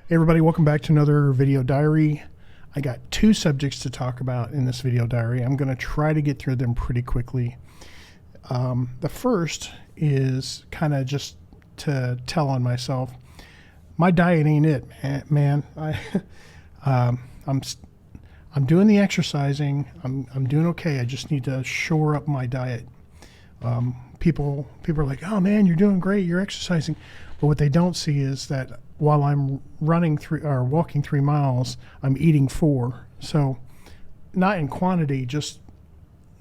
Hey everybody, welcome back to another video diary. I got two subjects to talk about in this video diary. I'm going to try to get through them pretty quickly. The first is kind of just to tell on myself. My diet ain't it, man. I'm doing the exercising. I'm doing okay. I just need to shore up my diet. People are like, "Oh man, you're doing great. You're exercising," but what they don't see is that while I'm walking 3 miles, I'm eating 4. So not in quantity, just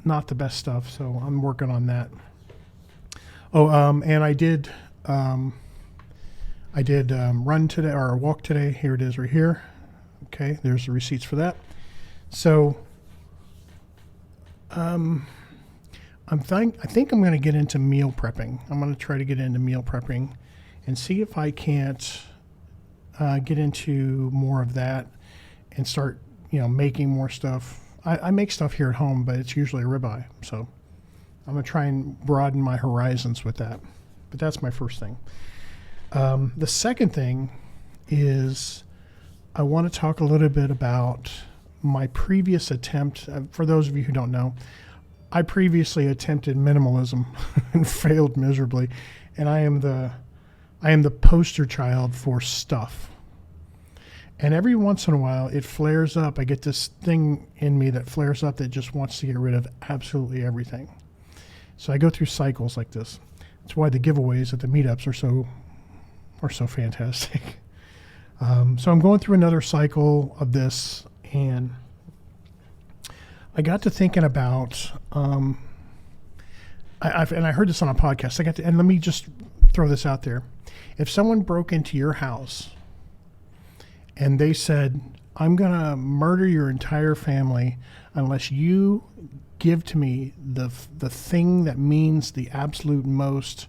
not the best stuff. So I'm working on that. And I did run today, or walk today. Here it is right here. Okay, there's the receipts for that. So I think I'm going to get into meal prepping. I'm going to try to get into meal prepping and see if I can't get into more of that and start, making more stuff. I make stuff here at home, but it's usually a ribeye. So I'm going to try and broaden my horizons with that. But that's my first thing. The second thing is I want to talk a little bit about my previous attempt. For those of you who don't know, I previously attempted minimalism and failed miserably. And I am the poster child for stuff. And every once in a while it flares up. I get this thing in me that flares up that just wants to get rid of absolutely everything. So I go through cycles like this. That's why the giveaways at the meetups are so fantastic. So I'm going through another cycle of this, and I got to thinking about, I heard this on a podcast. And let me just throw this out there. If someone broke into your house and they said, "I'm going to murder your entire family unless you give to me the thing that means the absolute most,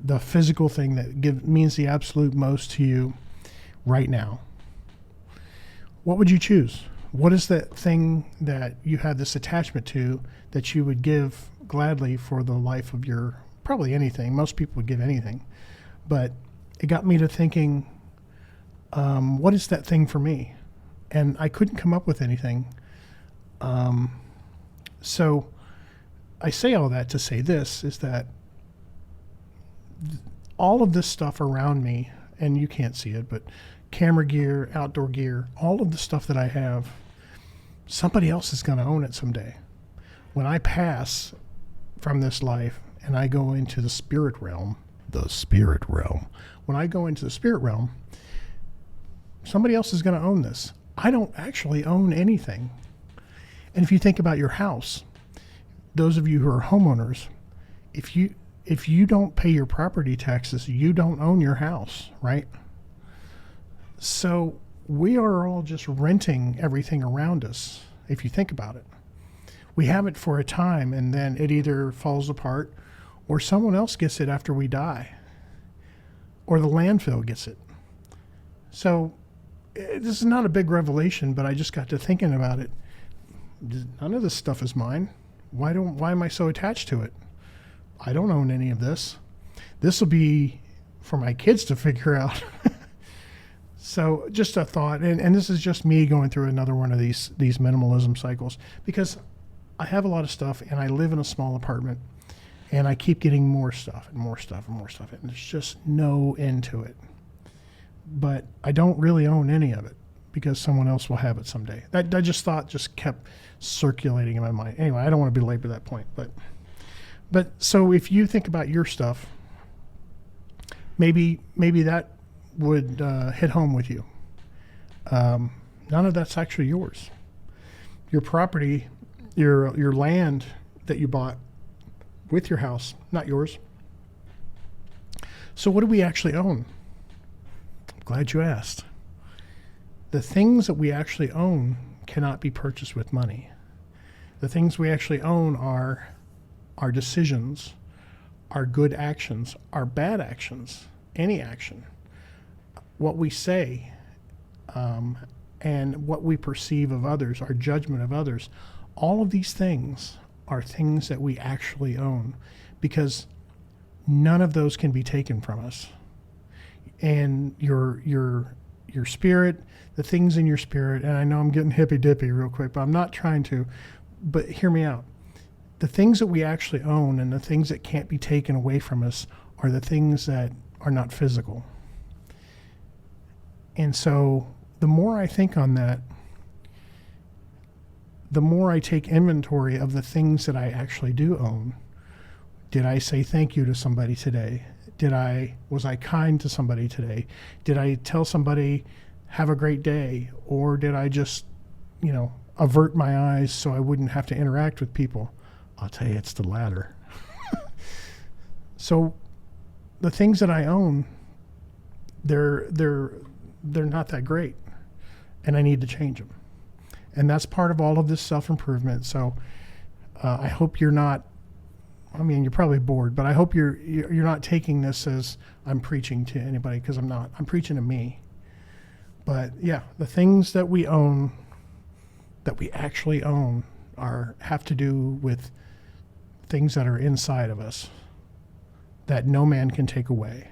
the physical thing that means the absolute most to you right now," what would you choose? What is that thing that you have this attachment to that you would give gladly for the life of probably anything? Most people would give anything. But it got me to thinking, what is that thing for me? And I couldn't come up with anything. So I say all that to say this, is that all of this stuff around me, and you can't see it, but camera gear, outdoor gear, all of the stuff that I have, somebody else is going to own it someday. When I pass from this life and I go into the spirit realm, when I go into the spirit realm, somebody else is going to own this. I don't actually own anything. And if you think about your house, those of you who are homeowners, if you don't pay your property taxes, you don't own your house, right? So we are all just renting everything around us, if you think about it. We have it for a time, and then it either falls apart or someone else gets it after we die, or the landfill gets it. So this is not a big revelation, but I just got to thinking about it. None of this stuff is mine. Why am I so attached to it? I don't own any of this. This will be for my kids to figure out. So just a thought, and this is just me going through another one of these minimalism cycles, because I have a lot of stuff and I live in a small apartment, and I keep getting more stuff and more stuff and more stuff, and there's just no end to it. But I don't really own any of it because someone else will have it someday. That just kept circulating in my mind. Anyway, I don't want to belabor that point, but so if you think about your stuff, maybe that would hit home with you. None of that's actually yours. Your property, your land that you bought with your house, not yours. So what do we actually own? I'm glad you asked. The things that we actually own cannot be purchased with money. The things we actually own are our decisions, our good actions, our bad actions, any action, what we say, and what we perceive of others, our judgment of others. All of these things are things that we actually own, because none of those can be taken from us. And your your spirit, the things in your spirit. And I know I'm getting hippy dippy real quick, but I'm not trying to. But hear me out. The things that we actually own and the things that can't be taken away from us are the things that are not physical. And so the more I think on that, the more I take inventory of the things that I actually do own. Did I say thank you to somebody today? Was I kind to somebody today? Did I tell somebody, have a great day? Or did I just, avert my eyes so I wouldn't have to interact with people? I'll tell you, it's the latter. So the things that I own, they're not that great, and I need to change them. And that's part of all of this self-improvement. So I hope you're not, you're probably bored, but I hope you're not taking this as I'm preaching to anybody, because I'm not. I'm preaching to me. But yeah, the things that we own, that we actually own, have to do with things that are inside of us that no man can take away.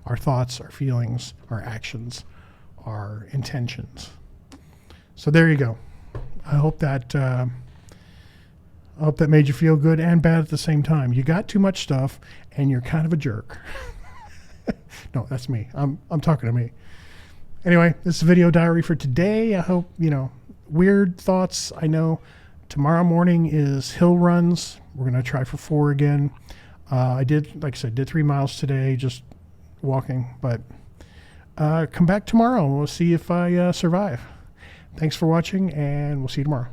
Our thoughts, our feelings, our actions, our intentions. So there you go. I hope that made you feel good and bad at the same time. You got too much stuff and you're kind of a jerk. No, that's me. I'm talking to me. Anyway, this is video diary for today. I hope, weird thoughts. I know tomorrow morning is hill runs. We're going to try for 4 again. I did 3 miles today, just walking, but come back tomorrow and we'll see if I survive. Thanks for watching, and we'll see you tomorrow.